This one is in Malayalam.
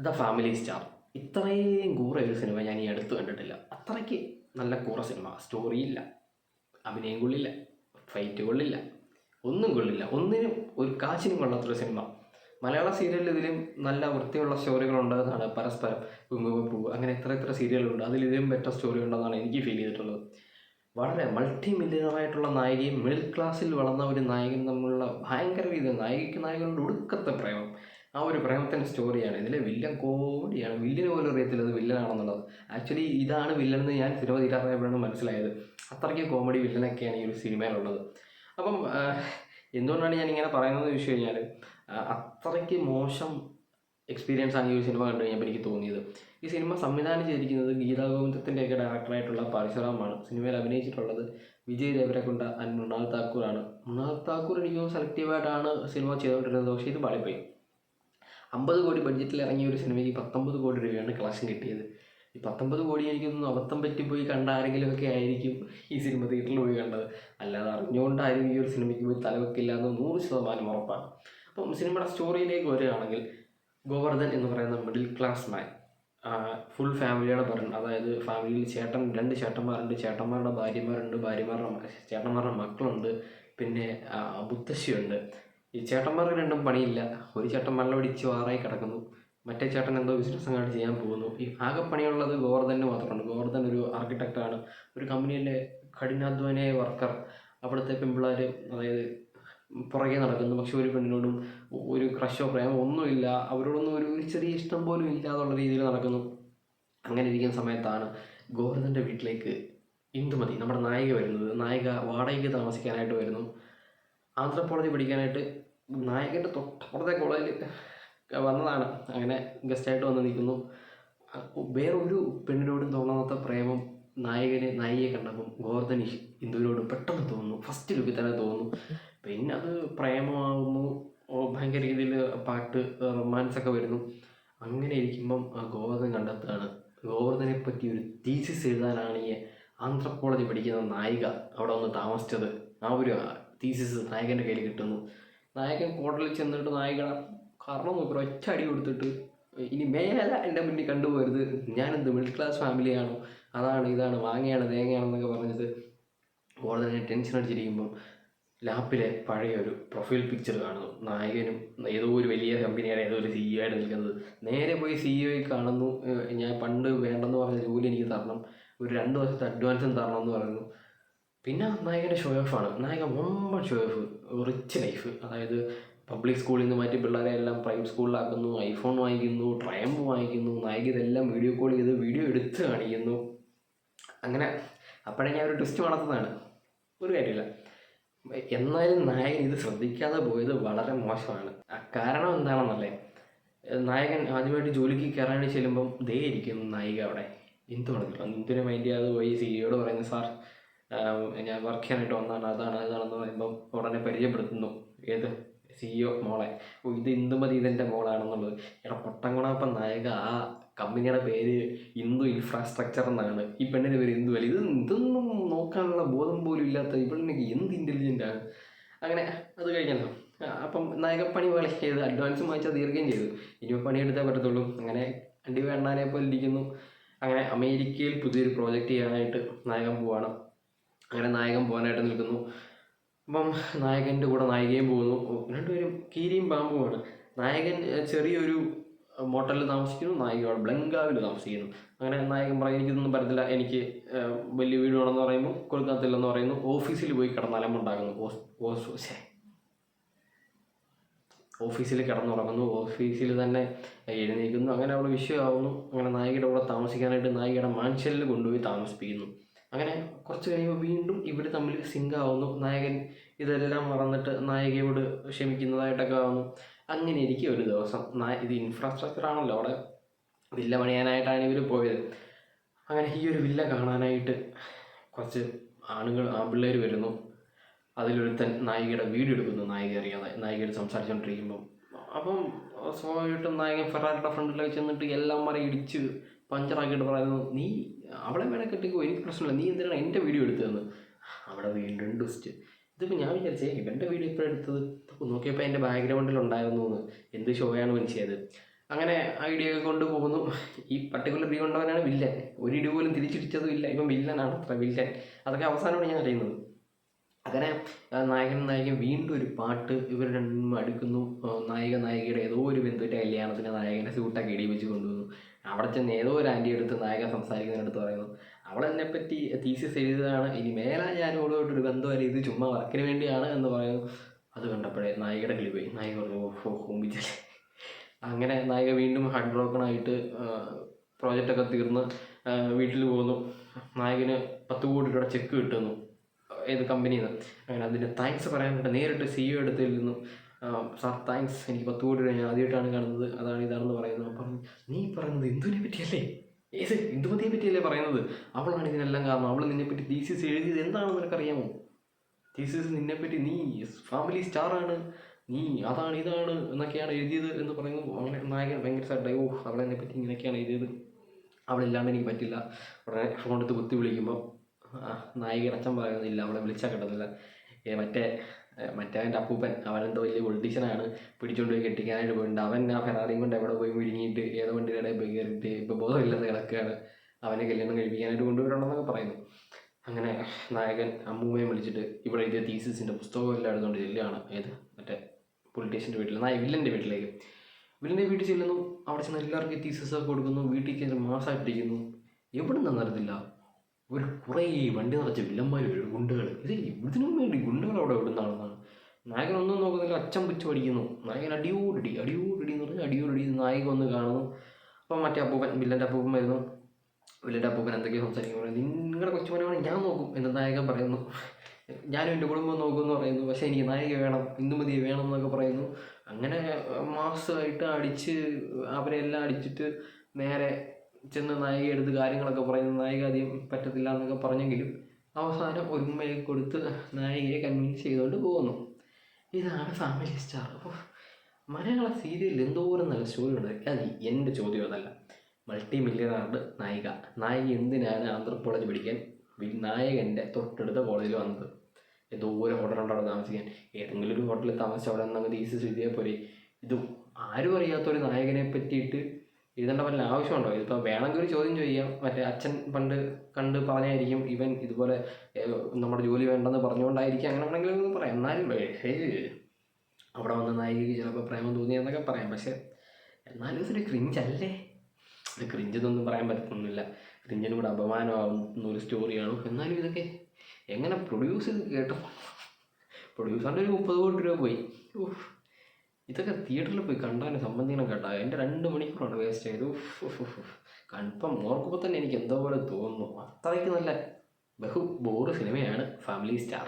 The family star. ഇത്രയും കൂറ ഒരു സിനിമ ഞാൻ ഈ അടുത്ത് കണ്ടിട്ടില്ല. അത്രയ്ക്ക് നല്ല കൂറ സിനിമ. സ്റ്റോറിയില്ല, അഭിനയം കൊള്ളില്ല, ഫൈറ്റ് കൊള്ളില്ല, ഒന്നും കൊള്ളില്ല. ഒന്നിനും ഒരു കാശിനും കൊള്ളാത്തൊരു സിനിമ. മലയാള സീരിയലിൽ ഇതിലും നല്ല വൃത്തിയുള്ള സ്റ്റോറികൾ ഉണ്ടെന്നാണ് പരസ്പരം, കുങ്കുമപ്പൂ, അങ്ങനെ എത്ര സീരിയലുണ്ട്. അതിലിതിലും ബെറ്റർ സ്റ്റോറി ഉണ്ടെന്നാണ് എനിക്ക് ഫീൽ ചെയ്തിട്ടുള്ളത്. വളരെ മൾട്ടി മില്യണറായിട്ടുള്ള നായികയും മിഡിൽ ക്ലാസ്സിൽ വളർന്ന ഒരു നായകനും തമ്മിലുള്ള ഭയങ്കര രീതി, നായികയ്ക്ക് നായകനോട് ഒടുക്കത്തെ പ്രേമം. ആ ഒരു പ്രേമത്തിൻ്റെ സ്റ്റോറിയാണ്. ഇതിലെ വില്ലൻ കോമഡിയാണ്. വില്ലന് പോലും അറിയത്തില്ല അത് വില്ലനാണെന്നുള്ളത്. ആക്ച്വലി ഇതാണ് വില്ലൻ എന്ന് ഞാൻ സിനിമ തീരാറായപ്പോഴാണ് മനസ്സിലായത്. അത്രയ്ക്ക് കോമഡി വില്ലനൊക്കെയാണ് ഈ ഒരു സിനിമയിലുള്ളത്. അപ്പം എന്തുകൊണ്ടാണ് ഞാനിങ്ങനെ പറയുന്നതെന്ന് ചോദിച്ചു കഴിഞ്ഞാൽ, അത്രയ്ക്ക് മോശം എക്സ്പീരിയൻസ് ആണ് ഈ ഒരു സിനിമ കണ്ടു കഴിഞ്ഞപ്പോൾ എനിക്ക് തോന്നിയത്. ഈ സിനിമ സംവിധാനം ചെയ്തിരിക്കുന്നത് ഗീതാ ഗോവിന്ദത്തിൻ്റെയൊക്കെ ഡയറക്ടറായിട്ടുള്ള പരശുറാമാണ്. സിനിമയിൽ അഭിനയിച്ചിട്ടുള്ളത് വിജയ് ദേവരകൊണ്ട ആൻഡ് മൃണാൽ താക്കൂറാണ്. മൃണാൽ താക്കൂർ എനിക്ക് സെലക്റ്റീവായിട്ടാണ് സിനിമ ചെയ്തുകൊണ്ടിരുന്നത്. പക്ഷേ ഇത് പാളിപ്പോയി. 50 കോടി ബഡ്ജറ്റിൽ ഇറങ്ങിയ ഒരു സിനിമയ്ക്ക് 19 കോടി രൂപയാണ് കളക്ഷൻ കിട്ടിയത്. ഈ 19 കോടി എനിക്കൊന്നും അബദ്ധം പറ്റിപ്പോയി കണ്ട ആരെങ്കിലുമൊക്കെ ആയിരിക്കും ഈ സിനിമ തിയേറ്ററിൽ പോയി കണ്ടത്. അല്ലാതെ അറിഞ്ഞുകൊണ്ടാരും ഈ ഒരു സിനിമയ്ക്ക് പോയി തലവെക്കില്ല എന്ന് 100% ഉറപ്പാണ്. അപ്പം സിനിമയുടെ സ്റ്റോറിയിലേക്ക് വരികയാണെങ്കിൽ, ഗോവർദ്ധൻ എന്ന് പറയുന്ന മിഡിൽ ക്ലാസ് മാൻ ഫുൾ ഫാമിലിയുടെ പറയുന്നത്. അതായത് ഫാമിലിയിൽ 2 ചേട്ടന്മാരുണ്ട്, ചേട്ടന്മാരുടെ ഭാര്യമാരുണ്ട്, ചേട്ടന്മാരുടെ മക്കളുണ്ട്, പിന്നെ മുത്തശ്ശിയുണ്ട്. ഈ ചേട്ടന്മാർക്ക് രണ്ടും പണിയില്ല. ഒരു ചേട്ടൻ വെള്ളം അടിച്ച് വാറായി കിടക്കുന്നു, മറ്റേ ചേട്ടൻ എന്തോ ബിസിനസ് അങ്ങോട്ട് ചെയ്യാൻ പോകുന്നു. ഈ ആകെ പണിയുള്ളത് ഗോവർദ്ധന് മാത്രമാണ്. ഗോവർദ്ധൻ ഒരു ആർക്കിടെക്റ്റാണ്, ഒരു കമ്പനിയിലെ കഠിനാധ്വാനിയായ വർക്കർ. അവിടുത്തെ പെൺപിള്ളേർ, അതായത് പുറകെ നടക്കുന്നു. പക്ഷെ ഒരു പെണ്ണിനോടും ഒരു ക്രഷോ പ്രേമോ ഒന്നുമില്ല, അവരോടൊന്നും ഒരു ചെറിയ ഇഷ്ടം പോലും ഇല്ലാതുള്ള രീതിയിൽ നടക്കുന്നു. അങ്ങനെ ഇരിക്കുന്ന സമയത്താണ് ഗോവർദ്ധൻ്റെ വീട്ടിലേക്ക് ഇന്ദുമതി, നമ്മുടെ നായിക വരുന്നത്. നായിക വാടകയ്ക്ക് താമസിക്കാനായിട്ട് വരുന്നു. ആന്ത്രപ്പോളജി പഠിക്കാനായിട്ട് നായകൻ്റെ തൊട്ടപ്പുറത്തെ കോളേജിൽ വന്നതാണ്. അങ്ങനെ ഗസ്റ്റായിട്ട് വന്ന് നിൽക്കുന്നു. വേറൊരു പെണ്ണിനോടും തോന്നാത്ത പ്രേമം നായികയെ കണ്ടപ്പം ഗോവർദ്ധൻ ഇന്ദുവിനോട് പെട്ടെന്ന് തോന്നുന്നു. ഫസ്റ്റ് ലുക്കിൽ തന്നെ തോന്നുന്നു. പിന്നെ അത് പ്രേമമാകുന്നു. ഭയങ്കര രീതിയിൽ പാട്ട്, റൊമാൻസൊക്കെ വരുന്നു. അങ്ങനെ ഇരിക്കുമ്പം ഗോവർദ്ധൻ കണ്ടെത്തുകയാണ്, ഗോവർദ്ധനെ പറ്റി ഒരു തീസിസ് എഴുതാനാണ് ഈ ആന്ത്രപ്പോളജി പഠിക്കുന്ന നായിക അവിടെ വന്ന് താമസിച്ചത്. ആ ഒരു തീസിസ് നായകൻ്റെ കയ്യിൽ കിട്ടുന്നു. നായകൻ കോടതിയിൽ ചെന്നിട്ട് നായികയുടെ കാരണം നോക്കി ഒറ്റ അടി കൊടുത്തിട്ട്, ഇനി മേലെ എൻ്റെ മുന്നിൽ കണ്ടുപോകരുത്, ഞാനെന്ത് മിഡിൽ ക്ലാസ് ഫാമിലിയാണോ, അതാണ് ഇതാണ് വാങ്ങയാണ് തേങ്ങയാണെന്നൊക്കെ പറഞ്ഞത് ഗോവർദ്ധനെ ടെൻഷൻ അടിച്ചിരിക്കുമ്പം ലാപ്പിലെ പഴയ ഒരു പ്രൊഫൈൽ പിക്ചർ കാണുന്നു. നായകനും ഏതോ ഒരു വലിയ കമ്പനിയുടെ ഏതോ ഒരു CEO ആയിട്ട് നിൽക്കുന്നത്. നേരെ പോയി CEO കാണുന്നു. ഞാൻ പണ്ട് വേണ്ടെന്ന് പറഞ്ഞ ജോലി എനിക്ക് തരണം, ഒരു 2 ദിവസത്തെ അഡ്വാൻസും തരണം എന്ന് പറയുന്നു. പിന്നെ നായകൻ്റെ ഷോ ഓഫാണ്. നായക വമ്പൻ ഷോ ഓഫ്, റിച്ച് ലൈഫ്. അതായത് പബ്ലിക് സ്കൂളിൽ നിന്ന് മാറ്റി പിള്ളേരെ എല്ലാം പ്രൈവറ്റ് സ്കൂളിലാക്കുന്നു, ഐഫോൺ വാങ്ങിക്കുന്നു, ട്രയംഫ് വാങ്ങിക്കുന്നു. നായിക ഇതെല്ലാം വീഡിയോ കോൾ ചെയ്ത് വീഡിയോ എടുത്ത് കാണിക്കുന്നു. അങ്ങനെ അപ്പോഴേ ഞാൻ ഒരു ട്വിസ്റ്റ് വളർത്തുന്നതാണ്, ഒരു കാര്യമില്ല. എന്നാലും നായകൻ ഇത് ശ്രദ്ധിക്കാതെ പോയത് വളരെ മോശമാണ്. കാരണം എന്താണെന്നല്ലേ, നായകൻ ആദ്യമായിട്ട് ജോലിക്ക് കയറാൻ ചെല്ലുമ്പം ദേ ഇരിക്കുന്നു നായിക അവിടെ. ഇന്ദുവിനെ മൈൻഡ് ചെയ്യാതെ പോയി CEOയോട് പറയുന്നു, സാർ ഞാൻ വർക്ക് ചെയ്യാനായിട്ട് വന്നതാണ്, അതാണെന്ന് പറയുമ്പം ഉടനെ പരിചയപ്പെടുത്തുന്നു. ഏത് CEO മോളെ, ഇത് ഇന്ദുമതി, ഇതെൻ്റെ മോളാണെന്നുള്ളത്. എടാ പൊട്ടംകുണപ്പം നായക, ആ കമ്പനിയുടെ പേര് ഇന്ദു ഇൻഫ്രാസ്ട്രക്ചർ എന്നാണ്, ഈ പെണ്ണിൻ്റെ പേര് ഇന്ദു അല്ല. ഇതൊന്നും നോക്കാനുള്ള ബോധം പോലും ഇല്ലാത്ത ഇവളിനൊക്കെ എന്ത് ഇൻ്റലിജൻ്റാണ്. അങ്ങനെ അത് കഴിഞ്ഞല്ലോ. അപ്പം നായക പണി പോലെ ചെയ്ത് അഡ്വാൻസ് വാങ്ങിച്ചാൽ തീർക്കുകയും ചെയ്തു. ഇനിയിപ്പോൾ പണിയെടുത്തേ പറ്റത്തുള്ളൂ. അങ്ങനെ അണ്ടി വേണ്ടാനെ പോലെ ഇരിക്കുന്നു. അങ്ങനെ അമേരിക്കയിൽ പുതിയൊരു പ്രോജക്റ്റ് ചെയ്യാനായിട്ട് നായകൻ പോവാണ്. അങ്ങനെ നായകൻ പോകാനായിട്ട് നിൽക്കുന്നു. അപ്പം നായകൻ്റെ കൂടെ നായികയും പോകുന്നു. രണ്ടുപേരും കീരിയും പാമ്പുമാണ്. നായകൻ ചെറിയൊരു മോട്ടലിൽ താമസിക്കുന്നു, നായിക അവിടെ ബ്ലങ്കാവിൽ താമസിക്കുന്നു. അങ്ങനെ നായകൻ പറയും, എനിക്കിതൊന്നും പറ്റത്തില്ല, എനിക്ക് വലിയ വീട് വേണമെന്ന് പറയുമ്പോൾ കൊടുക്കത്തില്ലെന്ന് പറയുന്നു. ഓഫീസിൽ പോയി കിടന്നലമുണ്ടാകുന്നു. ഓഫീസിൽ കിടന്നുറങ്ങുന്നു. ഓഫീസിൽ തന്നെ എഴുന്നേൽക്കുന്നു. അങ്ങനെ അവിടെ വിഷയമാവുന്നു. അങ്ങനെ നായികയുടെ കൂടെ താമസിക്കാനായിട്ട് നായികയുടെ മാൻഷനിൽ കൊണ്ടുപോയി താമസിപ്പിക്കുന്നു. അങ്ങനെ കുറച്ച് കഴിയുമ്പോൾ വീണ്ടും ഇവർ തമ്മിൽ സിങ്കാവുന്നു. നായകൻ ഇതെല്ലാം മറന്നിട്ട് നായികയോട് ക്ഷമിക്കുന്നതായിട്ടൊക്കെ ആവുന്നു. അങ്ങനെ ഇരിക്കും ഒരു ദിവസം. ഇത് ഇൻഫ്രാസ്ട്രക്ചർ ആണല്ലോ, അവിടെ വില്ല പണിയാനായിട്ടാണ് ഇവർ പോയത്. അങ്ങനെ ഈ ഒരു വില്ല കാണാനായിട്ട് കുറച്ച് ആൺപിള്ളേർ വരുന്നു. അതിലൊരുത്തൻ നായികയുടെ വീഡിയോ എടുക്കുന്നു, നായിക അറിയാതെ. നായികയോട് സംസാരിച്ചുകൊണ്ടിരിക്കുമ്പം അപ്പം സ്വാഭാവികമായിട്ടും നായകൻ ഫെറാറിയുടെ ഫ്രണ്ടിലേക്ക് ചെന്നിട്ട് എല്ലാം മറി ഇടിച്ച് പഞ്ചറാക്കിയിട്ട് പറയുന്നു, നീ അവളെ വേണേ കെട്ടിക്കോ, എനിക്ക് പ്രശ്നമില്ല, നീ എന്തിനാണ് എൻ്റെ വീഡിയോ എടുത്തതെന്ന്. അവിടെ വീണ്ടും ട്വിസ്റ്റ്. ഇതിപ്പോൾ ഞാൻ വിചാരിച്ചേ ഇവൻ്റെ വീഡിയോ ഇപ്പോൾ എടുത്തത് നോക്കിയപ്പോൾ എൻ്റെ ബാക്ക്ഗ്രൗണ്ടിൽ ഉണ്ടായിരുന്നു എന്ന്. എന്ത് ഷോയാണ് മനസ്സിലായത്. അങ്ങനെ ഐഡിയ ഒക്കെ കൊണ്ടുപോകുന്നു. ഈ പർട്ടിക്കുലർ ഇടി കൊണ്ടവനാണ് വില്ലൻ. ഒരു ഇടി പോലും തിരിച്ചിടിച്ചതും ഇല്ല, ഇവൻ വില്ലനാണ് അത്ര വില്ലൻ. അതൊക്കെ അവസാനമാണ് ഞാൻ അറിയുന്നത്. അങ്ങനെ നായകനും നായികയും വീണ്ടും ഒരു പാട്ട്, ഇവർ രണ്ടും അടുക്കുന്നു. നായികയുടെ ഏതോ ഒരു ബന്ധുവിൻ്റെ കല്യാണത്തിന് നായകൻ്റെ സ്യൂട്ടൊക്കെ ഇടിപ്പിച്ച് കൊണ്ടുവന്നു. അവിടെ ചെന്ന് ഏതോ ഒരു ആൻറ്റി എടുത്ത് നായകൻ സംസാരിക്കുന്നതിനടുത്ത് പറയുന്നു, അവളെന്നെപ്പറ്റി തീസിസ് എഴുതിയതാണ്, ഇനി മേലാ ഞാൻ അവളോട്ടൊരു ബന്ധമല്ല, ഇത് ചുമ്മാ വർക്കിന് വേണ്ടിയാണ് എന്ന് പറയുന്നു. അത് കണ്ടപ്പോഴേ നായികയുടെ കിളി പോയി. നായിക പറഞ്ഞു, ഓഹോ ഹോമിച്ചല്ലേ. അങ്ങനെ നായിക വീണ്ടും ഹാർഡ് ബ്രോക്കൺ ആയിട്ട് പ്രോജക്റ്റൊക്കെ തീർന്ന് വീട്ടിൽ പോകുന്നു. നായകന് 10 കോടി രൂപയുടെ ചെക്ക് കിട്ടുന്നു ഏത് കമ്പനിയിൽ നിന്ന്. അങ്ങനെ അതിന് താങ്ക്സ് പറയാനായിട്ട് നേരിട്ട് CEO അടുത്തിൽ നിന്നു, സാർ താങ്ക്സ്, എനിക്ക് 10 കോടി രൂപ ഞാൻ ആദ്യമായിട്ടാണ് കാണുന്നത്, അതാണ് ഇതാണെന്ന് പറയുന്നു. അപ്പം നീ പറയുന്നത് എന്തിനെ പറ്റിയല്ലേ, ഏത് ഇന്ദുമതിയെ പറ്റിയല്ലേ പറയുന്നത്, അവളാണ് ഇതിനെല്ലാം കാരണം, അവൾ നിന്നെപ്പറ്റി തീസിസ് എഴുതിയത് എന്താണെന്ന് നിനക്കറിയാമോ, തീസിസ് നിന്നെപ്പറ്റി, നീ ഫാമിലി സ്റ്റാറാണ്, നീ അതാണ് ഇതാണ് എന്നൊക്കെയാണ് എഴുതിയത് എന്ന് പറയുന്നു. അങ്ങനെ നായകൻ ഭയങ്കര സാഡായി, ഓ അവളെന്നെ പറ്റി ഇങ്ങനെയൊക്കെയാണ് എഴുതിയത്, അവളില്ലാണ്ട് എനിക്ക് പറ്റില്ല. ഉടനെ ഫോൺ എടുത്ത് കുത്തി വിളിക്കുമ്പോൾ നായികയുടെ അച്ഛൻ പറയുന്നില്ല, അവളെ വിളിച്ചാൽ കിട്ടുന്നില്ല. മറ്റേ അവൻ്റെ അപ്പൂപ്പൻ, അവനെന്തോ വലിയ പൊളിറ്റീഷ്യനാണ്, പിടിച്ചുകൊണ്ട് പോയി കെട്ടിക്കാനായിട്ട് പോയിട്ടുണ്ട്. അവൻ ആ ഫെറാറിയും കൊണ്ട് എവിടെ പോയി വിഴുങ്ങിയിട്ട് ഏതോ വണ്ടിയുടെ പോയി കയറിയിട്ട് ഇപ്പോൾ ബോധമില്ലെന്ന് കിടക്കുകയാണ്, അവനെ കല്യാണം കഴിപ്പിക്കാനായിട്ട് കൊണ്ടുവരണമെന്നൊക്കെ പറയുന്നു. അങ്ങനെ നായകൻ അമ്മൂമ്മയെ വിളിച്ചിട്ട് ഇവിടെ എഴുതിയ തീസിസിൻ്റെ പുസ്തകം എല്ലാം എടുത്തുകൊണ്ട് ചെല്ലുകയാണ്. ഏത് മറ്റേ പൊളിറ്റീഷ്യൻ്റെ വീട്ടിൽ, വില്ലൻ്റെ വീട്ടിലേക്ക്. വില്ലൻ്റെ വീട്ടിൽ ചെല്ലുന്നു. അവിടെ ചെന്ന് എല്ലാവർക്കും തീസിസൊക്കെ കൊടുക്കുന്നു. വീട്ടിൽ കയറി മാസമായിട്ടിരിക്കുന്നു. എവിടെ നിന്നറിയത്തില്ല, ഒരു കുറേ വണ്ടി നിറച്ച വില്ലന്മാർ വരും, ഗുണ്ടകൾ. ഇതിനും വേണ്ടി ഗുണ്ടകൾ അവിടെ ഇടുന്നതാണെന്നാണ്. നായകൻ ഒന്നും നോക്കുന്നില്ല, അച്ഛൻ പിച്ച് പഠിക്കുന്നു. നായകൻ അടിയോടടി എന്ന് പറഞ്ഞാൽ അടിയോടടി. നായകൻ ഒന്ന് കാണുന്നു. അപ്പം മറ്റേ അപ്പൂപ്പൻ, വില്ലൻ്റെ അപ്പൂപ്പൻ വരുന്നു. വില്ലൻ്റെ അപ്പൂപ്പൻ എന്തൊക്കെയോ സംസാരിക്കുന്നു. നിങ്ങളുടെ കൊച്ചുമോനാണ്, ഞാൻ നോക്കും എന്ന് നായകൻ പറയുന്നു. ഞാനും എൻ്റെ കുടുംബം നോക്കുമെന്ന് പറയുന്നു. പക്ഷേ എനിക്ക് നായിക വേണം, ഇന്ദുമതിയെ വേണം എന്നൊക്കെ പറയുന്നു. അങ്ങനെ മാസമായിട്ട് അടിച്ച് അവരെല്ലാം അടിച്ചിട്ട് നേരെ ചെന്ന് നായിക എടുത്ത് കാര്യങ്ങളൊക്കെ പറയുന്നു. നായിക ആദ്യം പറ്റത്തില്ല എന്നൊക്കെ പറഞ്ഞെങ്കിലും അവസാനം ഒരു ഉമ്മയെ കൊടുത്ത് നായികയെ കൺവിൻസ് ചെയ്തുകൊണ്ട് പോകുന്നു. ഇതാണ് ഫാമിലി സ്റ്റാർ. അപ്പോൾ മലയാള സീരിയലിൽ എന്തോരം നല്ല സ്റ്റോറി ഉണ്ട്. അത് എൻ്റെ ചോദ്യം അതല്ല. മൾട്ടി മില്യണറുടെ നായിക എന്തിനാണ് ആന്ത്രപ്പോളജി പഠിക്കാൻ നായകൻ്റെ തൊട്ടടുത്ത കോളേജിൽ വന്നത്? എന്തോരം ഹോട്ടലുണ്ടാവും താമസിക്കാൻ. ഏതെങ്കിലും ഒരു ഹോട്ടലിൽ താമസിച്ച് അവിടെ നിന്ന് തീസിസ് എഴുതിയാൽ പോലെ. ഇത് ആരും അറിയാത്തൊരു നായകനെ പറ്റിയിട്ട് എഴുതേണ്ട വല്ല ആവശ്യമുണ്ടോ? ഇതിപ്പോൾ വേണമെങ്കിൽ ഒരു ചോദ്യം ചെയ്യാം. മറ്റേ അച്ഛൻ പണ്ട് കണ്ട് പറഞ്ഞായിരിക്കും ഇവൻ ഇതുപോലെ നമ്മുടെ ജോലി വേണ്ടെന്ന് പറഞ്ഞുകൊണ്ടായിരിക്കും, അങ്ങനെ വേണമെങ്കിലും ഒന്ന് പറയാം. എന്നാലും അവിടെ വന്ന നായികയ്ക്ക് ചിലപ്പോൾ പ്രേമം തോന്നിയെന്നൊക്കെ പറയാം. പക്ഷേ എന്നാലും ഇതൊരു ക്രിഞ്ചല്ലേ. ഇത് ക്രിഞ്ചെന്നൊന്നും പറയാൻ പറ്റുന്നില്ല. ക്രിഞ്ചിനും കൂടെ അപമാനമാകുന്ന ഒരു സ്റ്റോറിയാണ്. എന്നാലും ഇതൊക്കെ എങ്ങനെ പ്രൊഡ്യൂസ് ചെയ്ത് കേട്ടോ? പ്രൊഡ്യൂസറിൻ്റെ ഒരു 30 കോടി രൂപ പോയി. ഇതൊക്കെ തിയേറ്ററിൽ പോയി കണ്ടാലും സംബന്ധിക്കണം കേട്ടോ. എൻ്റെ 2 മണിക്കൂറാണ് വേസ്റ്റ് ആയത്. കൺഫേം ഓർക്കുമ്പോൾ തന്നെ എനിക്ക് എന്തോ പോലെ തോന്നുന്നു. അത്രയ്ക്ക് നല്ല ബോറ് സിനിമയാണ് ഫാമിലി സ്റ്റാർ.